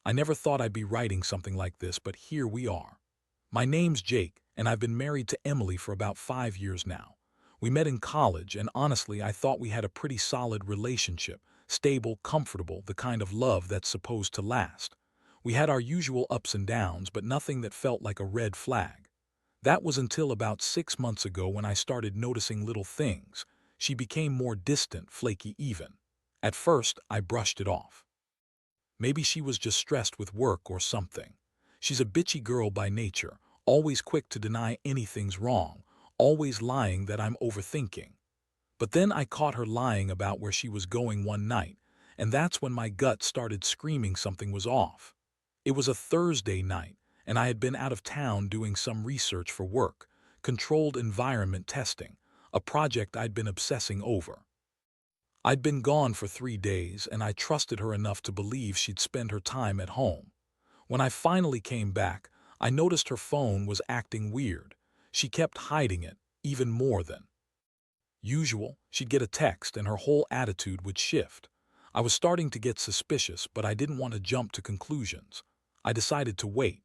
I never thought I'd be writing something like this, but here we are. My name's Jake, and I've been married to Emily for about 5 years now. We met in college, and honestly, I thought we had a pretty solid relationship, stable, comfortable, the kind of love that's supposed to last. We had our usual ups and downs, but nothing that felt like a red flag. That was until about 6 months ago when I started noticing little things. She became more distant, flaky even. At first, I brushed it off. Maybe she was just stressed with work or something. She's a bitchy girl by nature, always quick to deny anything's wrong, always lying that I'm overthinking. But then I caught her lying about where she was going one night, and that's when my gut started screaming something was off. It was a Thursday night, and I had been out of town doing some research for work, controlled environment testing, a project I'd been obsessing over. I'd been gone for 3 days, and I trusted her enough to believe she'd spend her time at home. When I finally came back, I noticed her phone was acting weird. She kept hiding it, even more than usual. She'd get a text and her whole attitude would shift. I was starting to get suspicious, but I didn't want to jump to conclusions. I decided to wait.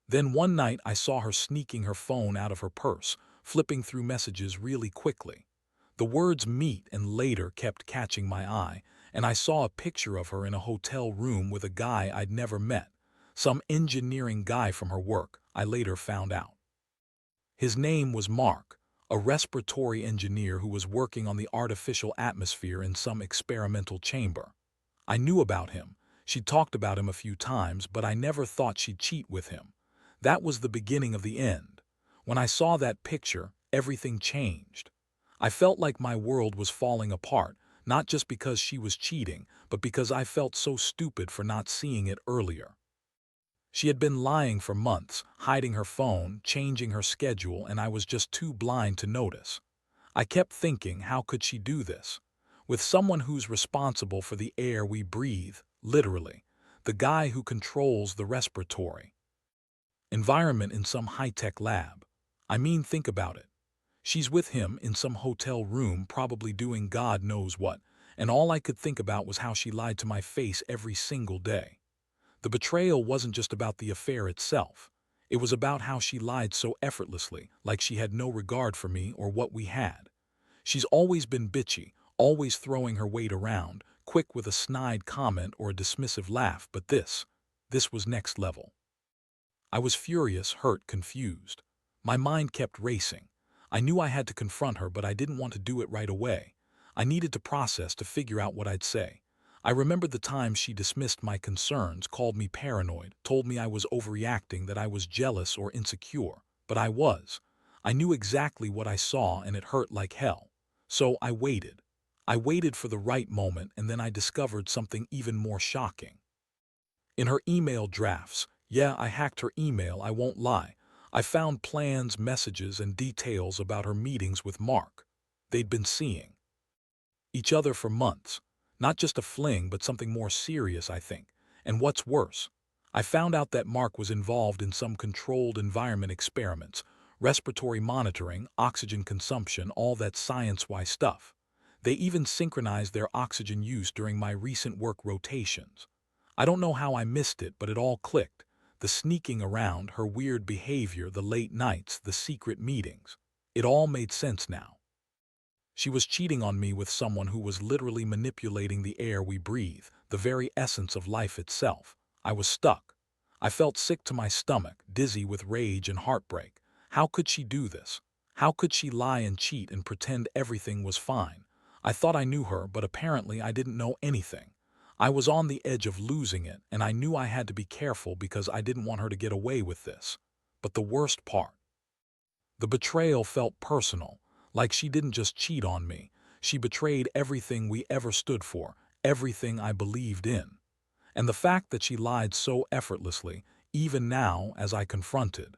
Then one night I saw her sneaking her phone out of her purse, flipping through messages really quickly. The words "meet" and "later" kept catching my eye, and I saw a picture of her in a hotel room with a guy I'd never met, some engineering guy from her work, I later found out. His name was Mark, a respiratory engineer who was working on the artificial atmosphere in some experimental chamber. I knew about him. She'd talked about him a few times, but I never thought she'd cheat with him. That was the beginning of the end. When I saw that picture, everything changed. I felt like my world was falling apart, not just because she was cheating, but because I felt so stupid for not seeing it earlier. She had been lying for months, hiding her phone, changing her schedule, and I was just too blind to notice. I kept thinking, how could she do this? With someone who's responsible for the air we breathe, literally, the guy who controls the respiratory environment in some high-tech lab. I mean, think about it. She's with him in some hotel room, probably doing God knows what, and all I could think about was how she lied to my face every single day. The betrayal wasn't just about the affair itself. It was about how she lied so effortlessly, like she had no regard for me or what we had. She's always been bitchy, always throwing her weight around, quick with a snide comment or a dismissive laugh, but this was next level. I was furious, hurt, confused. My mind kept racing. I knew I had to confront her, but I didn't want to do it right away. I needed to process to figure out what I'd say. I remembered the times she dismissed my concerns, called me paranoid, told me I was overreacting, that I was jealous or insecure. But I was. I knew exactly what I saw, and it hurt like hell. So I waited. I waited for the right moment, and then I discovered something even more shocking. In her email drafts, yeah, I hacked her email, I won't lie, I found plans, messages, and details about her meetings with Mark. They'd been seeing each other for months. Not just a fling, but something more serious, I think. And what's worse, I found out that Mark was involved in some controlled environment experiments, respiratory monitoring, oxygen consumption, all that science-wise stuff. They even synchronized their oxygen use during my recent work rotations. I don't know how I missed it, but it all clicked. The sneaking around, her weird behavior, the late nights, the secret meetings. It all made sense now. She was cheating on me with someone who was literally manipulating the air we breathe, the very essence of life itself. I was stuck. I felt sick to my stomach, dizzy with rage and heartbreak. How could she do this? How could she lie and cheat and pretend everything was fine? I thought I knew her, but apparently I didn't know anything. I was on the edge of losing it, and I knew I had to be careful because I didn't want her to get away with this. But the worst part, the betrayal felt personal, like she didn't just cheat on me. She betrayed everything we ever stood for, everything I believed in. And the fact that she lied so effortlessly, even now as I confronted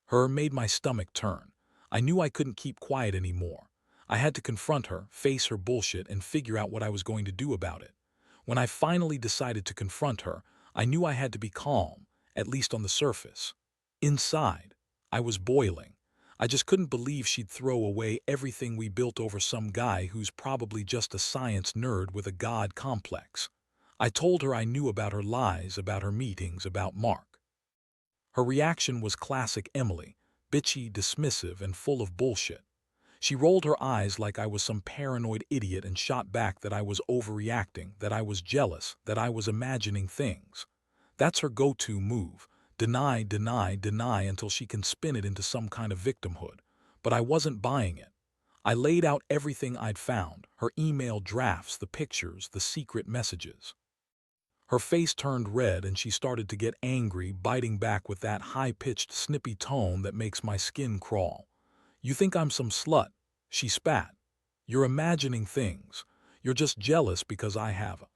her, made my stomach turn. I knew I couldn't keep quiet anymore. I had to confront her, face her bullshit, and figure out what I was going to do about it. When I finally decided to confront her, I knew I had to be calm, at least on the surface. Inside, I was boiling. I just couldn't believe she'd throw away everything we built over some guy who's probably just a science nerd with a god complex. I told her I knew about her lies, about her meetings, about Mark. Her reaction was classic Emily, bitchy, dismissive, and full of bullshit. She rolled her eyes like I was some paranoid idiot and shot back that I was overreacting, that I was jealous, that I was imagining things. That's her go-to move. Deny, deny, deny until she can spin it into some kind of victimhood. But I wasn't buying it. I laid out everything I'd found, her email drafts, the pictures, the secret messages. Her face turned red and she started to get angry, biting back with that high-pitched, snippy tone that makes my skin crawl. "You think I'm some slut?" she spat. "You're imagining things. You're just jealous because I have a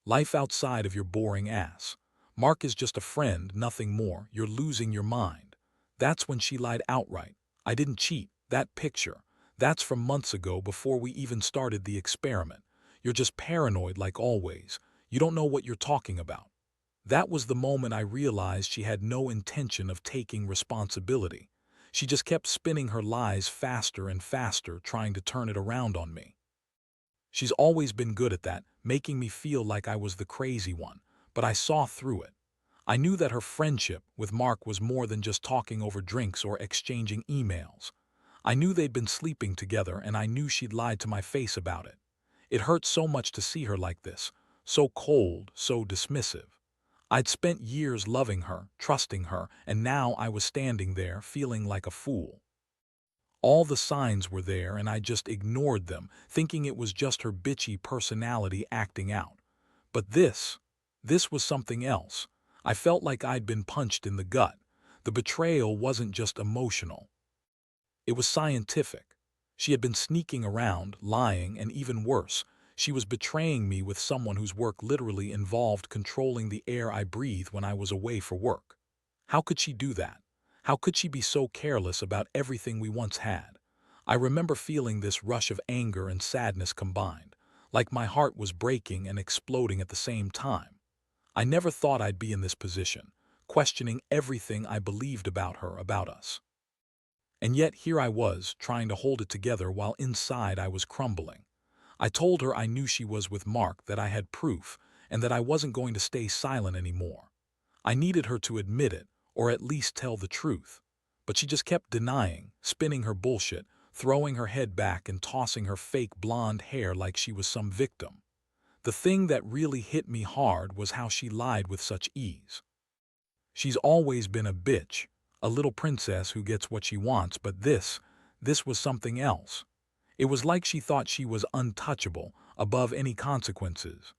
life outside of your boring ass. Mark is just a friend, nothing more. You're losing your mind." That's when she lied outright. "I didn't cheat. That picture. That's from months ago before we even started the experiment. You're just paranoid like always. You don't know what you're talking about." That was the moment I realized she had no intention of taking responsibility. She just kept spinning her lies faster and faster, trying to turn it around on me. She's always been good at that, making me feel like I was the crazy one, but I saw through it. I knew that her friendship with Mark was more than just talking over drinks or exchanging emails. I knew they'd been sleeping together, and I knew she'd lied to my face about it. It hurt so much to see her like this, so cold, so dismissive. I'd spent years loving her, trusting her, and now I was standing there feeling like a fool. All the signs were there and I just ignored them, thinking it was just her bitchy personality acting out. But this was something else. I felt like I'd been punched in the gut. The betrayal wasn't just emotional. It was scientific. She had been sneaking around, lying, and even worse, she was betraying me with someone whose work literally involved controlling the air I breathed when I was away for work. How could she do that? How could she be so careless about everything we once had? I remember feeling this rush of anger and sadness combined, like my heart was breaking and exploding at the same time. I never thought I'd be in this position, questioning everything I believed about her, about us. And yet here I was, trying to hold it together while inside I was crumbling. I told her I knew she was with Mark, that I had proof, and that I wasn't going to stay silent anymore. I needed her to admit it, or at least tell the truth. But she just kept denying, spinning her bullshit, throwing her head back and tossing her fake blonde hair like she was some victim. The thing that really hit me hard was how she lied with such ease. She's always been a bitch, a little princess who gets what she wants, but this was something else. It was like she thought she was untouchable, above any consequences.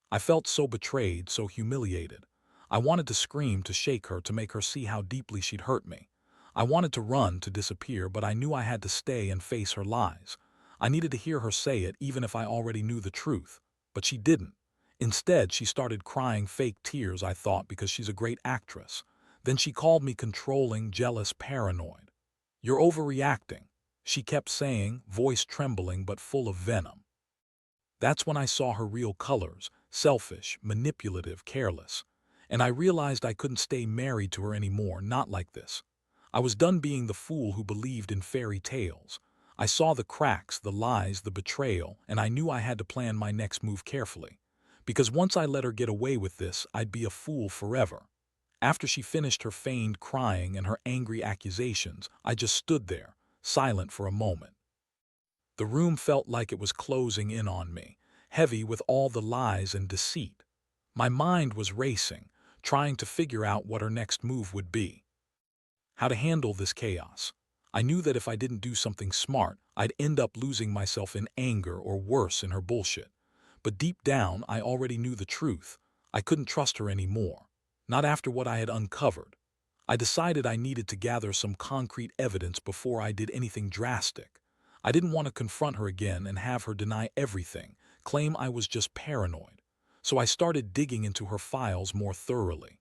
I felt so betrayed, so humiliated. I wanted to scream, to shake her, to make her see how deeply she'd hurt me. I wanted to run, to disappear, but I knew I had to stay and face her lies. I needed to hear her say it, even if I already knew the truth. But she didn't. Instead, she started crying fake tears, I thought, because she's a great actress. Then she called me controlling, jealous, paranoid. "You're overreacting," she kept saying, voice trembling but full of venom. That's when I saw her real colors: selfish, manipulative, careless. And I realized I couldn't stay married to her anymore, not like this. I was done being the fool who believed in fairy tales. I saw the cracks, the lies, the betrayal, and I knew I had to plan my next move carefully. Because once I let her get away with this, I'd be a fool forever. After she finished her feigned crying and her angry accusations, I just stood there, silent for a moment. The room felt like it was closing in on me, heavy with all the lies and deceit. My mind was racing, trying to figure out what her next move would be. How to handle this chaos. I knew that if I didn't do something smart, I'd end up losing myself in anger or worse in her bullshit. But deep down, I already knew the truth. I couldn't trust her anymore. Not after what I had uncovered. I decided I needed to gather some concrete evidence before I did anything drastic. I didn't want to confront her again and have her deny everything, claim I was just paranoid. So I started digging into her files more thoroughly.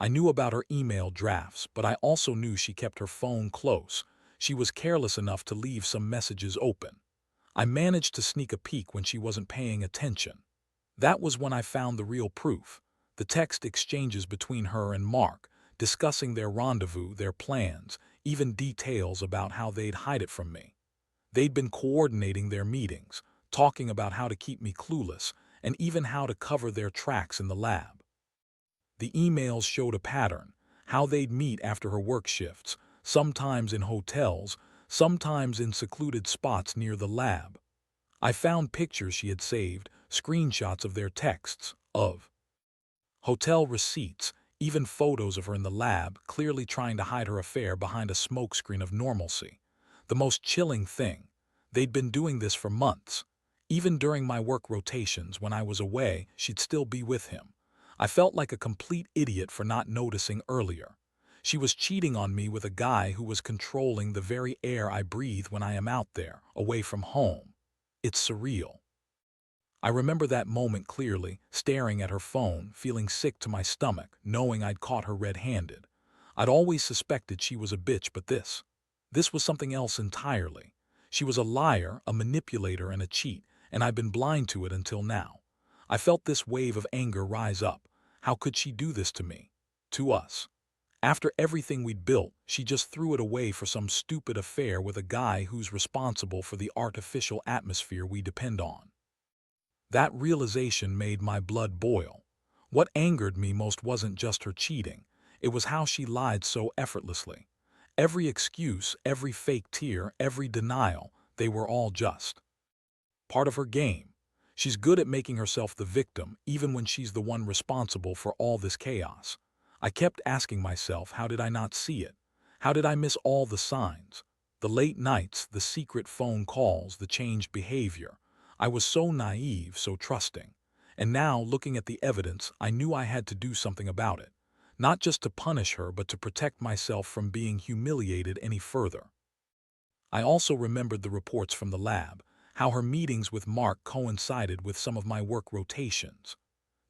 I knew about her email drafts, but I also knew she kept her phone close. She was careless enough to leave some messages open. I managed to sneak a peek when she wasn't paying attention. That was when I found the real proof: the text exchanges between her and Mark, discussing their rendezvous, their plans, even details about how they'd hide it from me. They'd been coordinating their meetings, talking about how to keep me clueless, and even how to cover their tracks in the lab. The emails showed a pattern, how they'd meet after her work shifts, sometimes in hotels, sometimes in secluded spots near the lab. I found pictures she had saved, screenshots of their texts, of hotel receipts, even photos of her in the lab, clearly trying to hide her affair behind a smokescreen of normalcy. The most chilling thing, they'd been doing this for months. Even during my work rotations, when I was away, she'd still be with him. I felt like a complete idiot for not noticing earlier. She was cheating on me with a guy who was controlling the very air I breathe when I am out there, away from home. It's surreal. I remember that moment clearly, staring at her phone, feeling sick to my stomach, knowing I'd caught her red-handed. I'd always suspected she was a bitch, but this was something else entirely. She was a liar, a manipulator, and a cheat, and I'd been blind to it until now. I felt this wave of anger rise up. How could she do this to me? To us? After everything we'd built, she just threw it away for some stupid affair with a guy who's responsible for the artificial atmosphere we depend on. That realization made my blood boil. What angered me most wasn't just her cheating. It was how she lied so effortlessly. Every excuse, every fake tear, every denial, they were all just part of her game. She's good at making herself the victim, even when she's the one responsible for all this chaos. I kept asking myself, how did I not see it? How did I miss all the signs? The late nights, the secret phone calls, the changed behavior. I was so naive, so trusting. And now, looking at the evidence, I knew I had to do something about it. Not just to punish her, but to protect myself from being humiliated any further. I also remembered the reports from the lab, how her meetings with Mark coincided with some of my work rotations.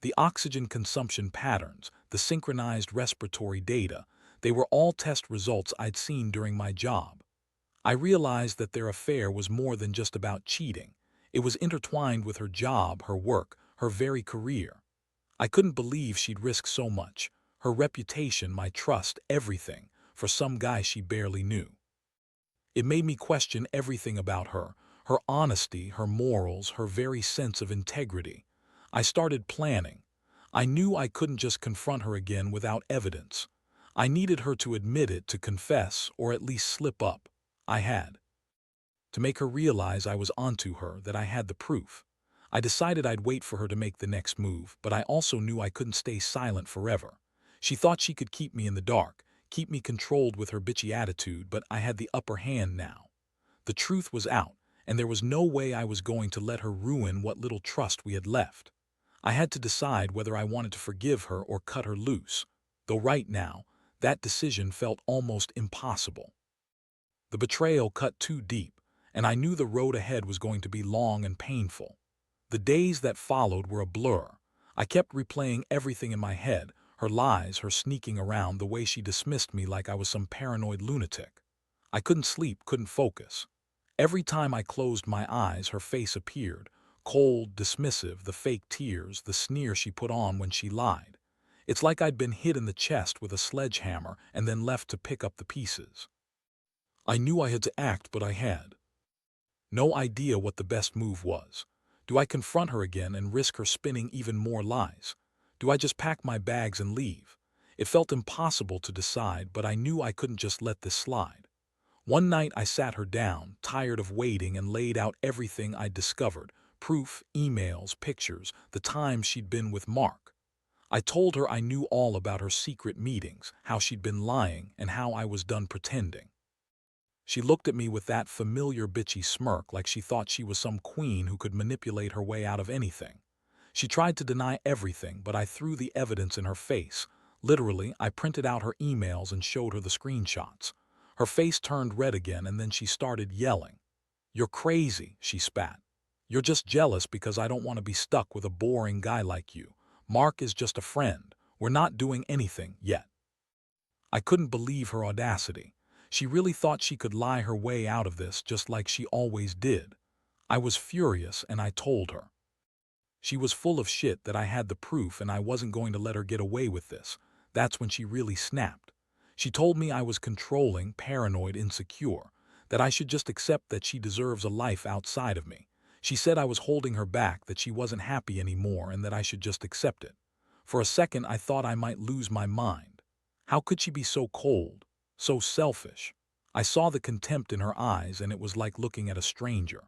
The oxygen consumption patterns, the synchronized respiratory data, they were all test results I'd seen during my job. I realized that their affair was more than just about cheating. It was intertwined with her job, her work, her very career. I couldn't believe she'd risk so much, her reputation, my trust, everything, for some guy she barely knew. It made me question everything about her, her honesty, her morals, her very sense of integrity. I started planning. I knew I couldn't just confront her again without evidence. I needed her to admit it, to confess, or at least slip up. I had to make her realize I was onto her, that I had the proof. I decided I'd wait for her to make the next move, but I also knew I couldn't stay silent forever. She thought she could keep me in the dark, keep me controlled with her bitchy attitude, but I had the upper hand now. The truth was out, and there was no way I was going to let her ruin what little trust we had left. I had to decide whether I wanted to forgive her or cut her loose, though right now, that decision felt almost impossible. The betrayal cut too deep, and I knew the road ahead was going to be long and painful. The days that followed were a blur. I kept replaying everything in my head, her lies, her sneaking around, the way she dismissed me like I was some paranoid lunatic. I couldn't sleep, couldn't focus. Every time I closed my eyes, her face appeared, cold, dismissive, the fake tears, the sneer she put on when she lied. It's like I'd been hit in the chest with a sledgehammer and then left to pick up the pieces. I knew I had to act, but I had no idea what the best move was. Do I confront her again and risk her spinning even more lies? Do I just pack my bags and leave? It felt impossible to decide, but I knew I couldn't just let this slide. One night I sat her down, tired of waiting, and laid out everything I'd discovered: proof, emails, pictures, the times she'd been with Mark. I told her I knew all about her secret meetings, how she'd been lying, and how I was done pretending. She looked at me with that familiar bitchy smirk, like she thought she was some queen who could manipulate her way out of anything. She tried to deny everything, but I threw the evidence in her face. Literally, I printed out her emails and showed her the screenshots. Her face turned red again, and then she started yelling. "You're crazy," she spat. "You're just jealous because I don't want to be stuck with a boring guy like you. Mark is just a friend. We're not doing anything yet." I couldn't believe her audacity. She really thought she could lie her way out of this, just like she always did. I was furious, and I told her she was full of shit, that I had the proof and I wasn't going to let her get away with this. That's when she really snapped. She told me I was controlling, paranoid, insecure, that I should just accept that she deserves a life outside of me. She said I was holding her back, that she wasn't happy anymore and that I should just accept it. For a second, I thought I might lose my mind. How could she be so cold, so selfish? I saw the contempt in her eyes, and it was like looking at a stranger,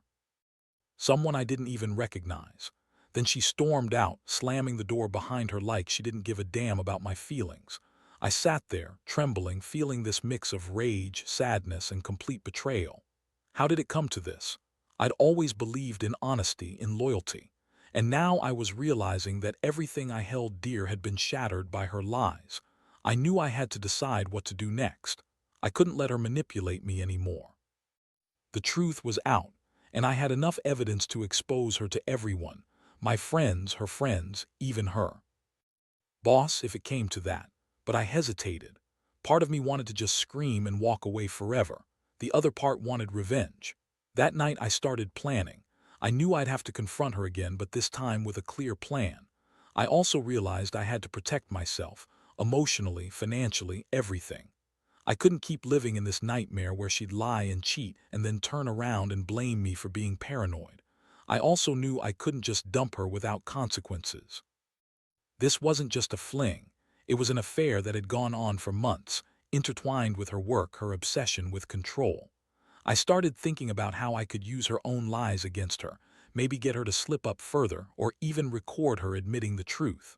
someone I didn't even recognize. Then she stormed out, slamming the door behind her like she didn't give a damn about my feelings. I sat there, trembling, feeling this mix of rage, sadness, and complete betrayal. How did it come to this? I'd always believed in honesty, in loyalty. And now I was realizing that everything I held dear had been shattered by her lies. I knew I had to decide what to do next. I couldn't let her manipulate me anymore. The truth was out, and I had enough evidence to expose her to everyone, my friends, her friends, even her boss, if it came to that. But I hesitated. Part of me wanted to just scream and walk away forever. The other part wanted revenge. That night I started planning. I knew I'd have to confront her again, but this time with a clear plan. I also realized I had to protect myself, emotionally, financially, everything. I couldn't keep living in this nightmare where she'd lie and cheat and then turn around and blame me for being paranoid. I also knew I couldn't just dump her without consequences. This wasn't just a fling. It was an affair that had gone on for months, intertwined with her work, her obsession with control. I started thinking about how I could use her own lies against her, maybe get her to slip up further, or even record her admitting the truth.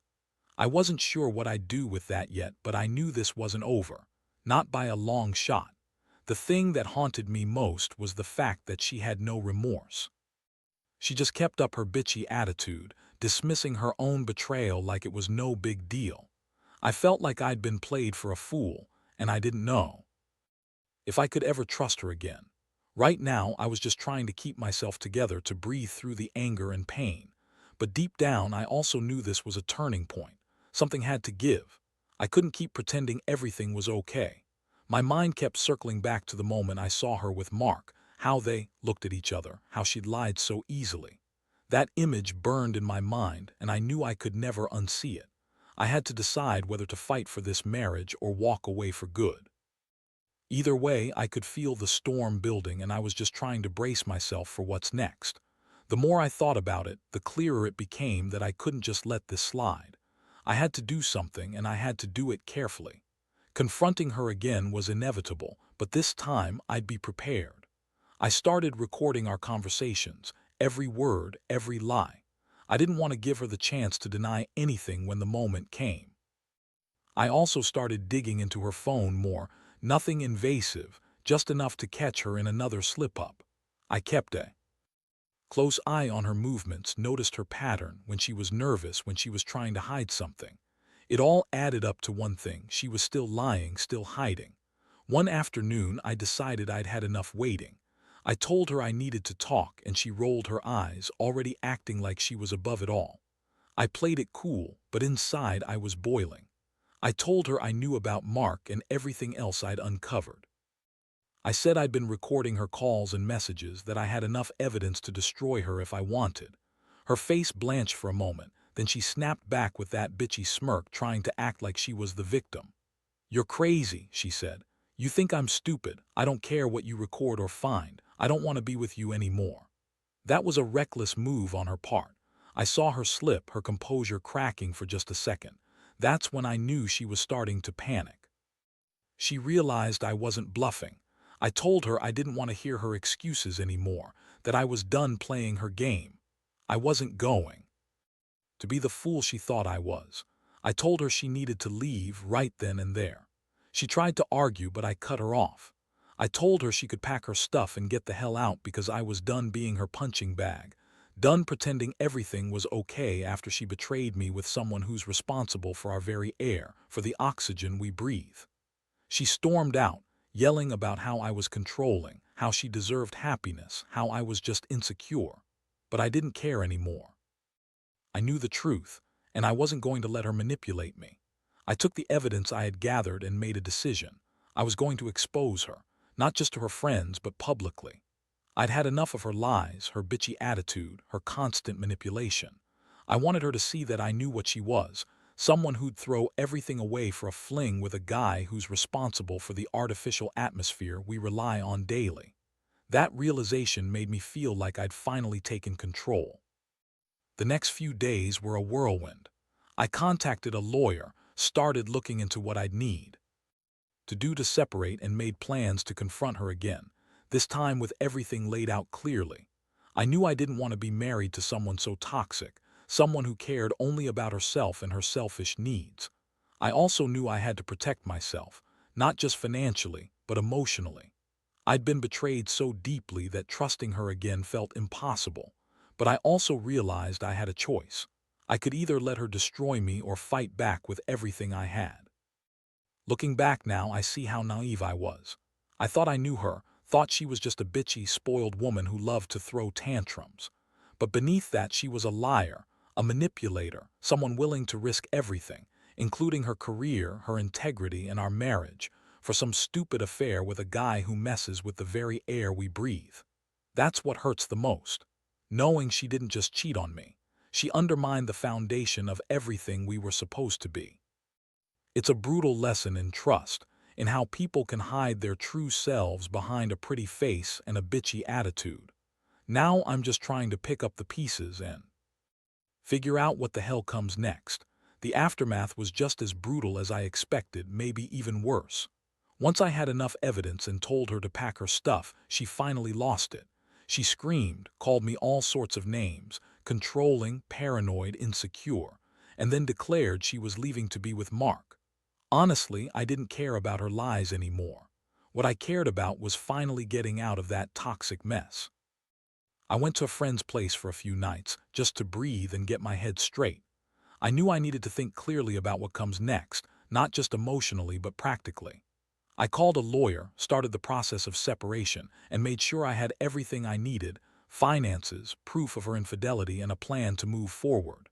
I wasn't sure what I'd do with that yet, but I knew this wasn't over. Not by a long shot. The thing that haunted me most was the fact that she had no remorse. She just kept up her bitchy attitude, dismissing her own betrayal like it was no big deal. I felt like I'd been played for a fool, and I didn't know if I could ever trust her again. Right now, I was just trying to keep myself together to breathe through the anger and pain. But deep down, I also knew this was a turning point. Something had to give. I couldn't keep pretending everything was okay. My mind kept circling back to the moment I saw her with Mark, how they looked at each other, how she'd lied so easily. That image burned in my mind, and I knew I could never unsee it. I had to decide whether to fight for this marriage or walk away for good. Either way, I could feel the storm building, and I was just trying to brace myself for what's next. The more I thought about it, the clearer it became that I couldn't just let this slide. I had to do something, and I had to do it carefully. Confronting her again was inevitable, but this time I'd be prepared. I started recording our conversations, every word, every lie. I didn't want to give her the chance to deny anything when the moment came. I also started digging into her phone more, nothing invasive, just enough to catch her in another slip-up. I kept a close eye on her movements, noticed her pattern, when she was nervous, when she was trying to hide something. It all added up to one thing: she was still lying, still hiding. One afternoon, I decided I'd had enough waiting. I told her I needed to talk, and she rolled her eyes, already acting like she was above it all. I played it cool, but inside I was boiling. I told her I knew about Mark and everything else I'd uncovered. I said I'd been recording her calls and messages, that I had enough evidence to destroy her if I wanted. Her face blanched for a moment, then she snapped back with that bitchy smirk, trying to act like she was the victim. "You're crazy," she said. "You think I'm stupid. I don't care what you record or find. I don't want to be with you anymore." That was a reckless move on her part. I saw her slip, her composure cracking for just a second. That's when I knew she was starting to panic. She realized I wasn't bluffing. I told her I didn't want to hear her excuses anymore, that I was done playing her game. I wasn't going to be the fool she thought I was. I told her she needed to leave right then and there. She tried to argue, but I cut her off. I told her she could pack her stuff and get the hell out, because I was done being her punching bag, done pretending everything was okay after she betrayed me with someone who's responsible for our very air, for the oxygen we breathe. She stormed out, yelling about how I was controlling, how she deserved happiness, how I was just insecure. But I didn't care anymore. I knew the truth, and I wasn't going to let her manipulate me. I took the evidence I had gathered and made a decision. I was going to expose her, not just to her friends, but publicly. I'd had enough of her lies, her bitchy attitude, her constant manipulation. I wanted her to see that I knew what she was, someone who'd throw everything away for a fling with a guy who's responsible for the artificial atmosphere we rely on daily. That realization made me feel like I'd finally taken control. The next few days were a whirlwind. I contacted a lawyer, started looking into what I'd need to do to separate, and made plans to confront her again, this time with everything laid out clearly. I knew I didn't want to be married to someone so toxic, someone who cared only about herself and her selfish needs. I also knew I had to protect myself, not just financially, but emotionally. I'd been betrayed so deeply that trusting her again felt impossible, but I also realized I had a choice. I could either let her destroy me or fight back with everything I had. Looking back now, I see how naive I was. I thought I knew her, thought she was just a bitchy, spoiled woman who loved to throw tantrums. But beneath that, she was a liar, a manipulator, someone willing to risk everything, including her career, her integrity, and our marriage, for some stupid affair with a guy who messes with the very air we breathe. That's what hurts the most. Knowing she didn't just cheat on me, she undermined the foundation of everything we were supposed to be. It's a brutal lesson in trust, in how people can hide their true selves behind a pretty face and a bitchy attitude. Now I'm just trying to pick up the pieces and figure out what the hell comes next. The aftermath was just as brutal as I expected, maybe even worse. Once I had enough evidence and told her to pack her stuff, she finally lost it. She screamed, called me all sorts of names, controlling, paranoid, insecure, and then declared she was leaving to be with Mark. Honestly, I didn't care about her lies anymore. What I cared about was finally getting out of that toxic mess. I went to a friend's place for a few nights, just to breathe and get my head straight. I knew I needed to think clearly about what comes next, not just emotionally but practically. I called a lawyer, started the process of separation, and made sure I had everything I needed: finances, proof of her infidelity, and a plan to move forward.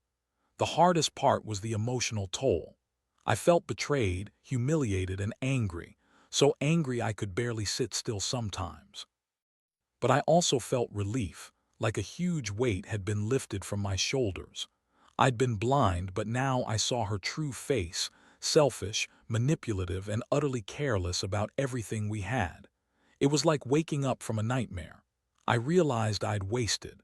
The hardest part was the emotional toll. I felt betrayed, humiliated, and angry, so angry I could barely sit still sometimes. But I also felt relief, like a huge weight had been lifted from my shoulders. I'd been blind, but now I saw her true face: selfish, manipulative, and utterly careless about everything we had. It was like waking up from a nightmare. I realized I'd wasted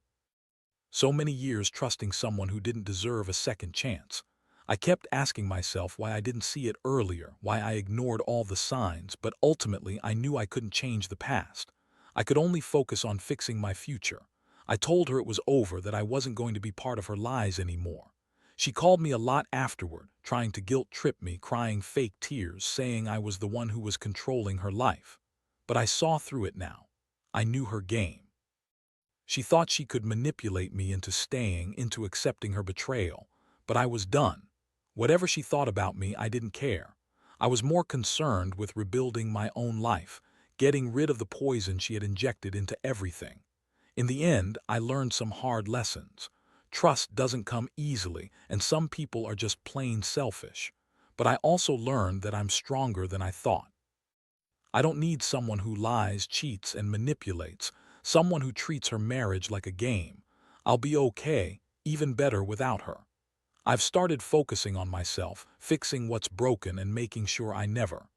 so many years trusting someone who didn't deserve a second chance. I kept asking myself why I didn't see it earlier, why I ignored all the signs, but ultimately I knew I couldn't change the past. I could only focus on fixing my future. I told her it was over, that I wasn't going to be part of her lies anymore. She called me a lot afterward, trying to guilt-trip me, crying fake tears, saying I was the one who was controlling her life. But I saw through it now. I knew her game. She thought she could manipulate me into staying, into accepting her betrayal. But I was done. Whatever she thought about me, I didn't care. I was more concerned with rebuilding my own life, getting rid of the poison she had injected into everything. In the end, I learned some hard lessons. Trust doesn't come easily, and some people are just plain selfish. But I also learned that I'm stronger than I thought. I don't need someone who lies, cheats, and manipulates, someone who treats her marriage like a game. I'll be okay, even better without her. I've started focusing on myself, fixing what's broken, and making sure I never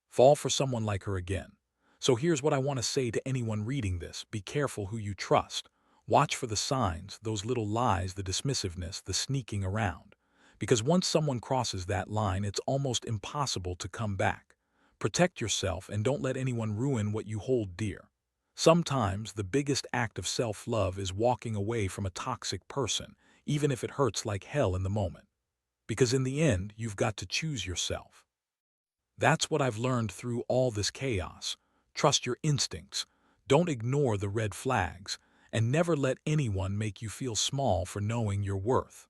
fall for someone like her again. So here's what I want to say to anyone reading this: be careful who you trust. Watch for the signs, those little lies, the dismissiveness, the sneaking around. Because once someone crosses that line, it's almost impossible to come back. Protect yourself and don't let anyone ruin what you hold dear. Sometimes the biggest act of self-love is walking away from a toxic person, even if it hurts like hell in the moment. Because in the end, you've got to choose yourself. That's what I've learned through all this chaos. Trust your instincts, don't ignore the red flags, and never let anyone make you feel small for knowing your worth.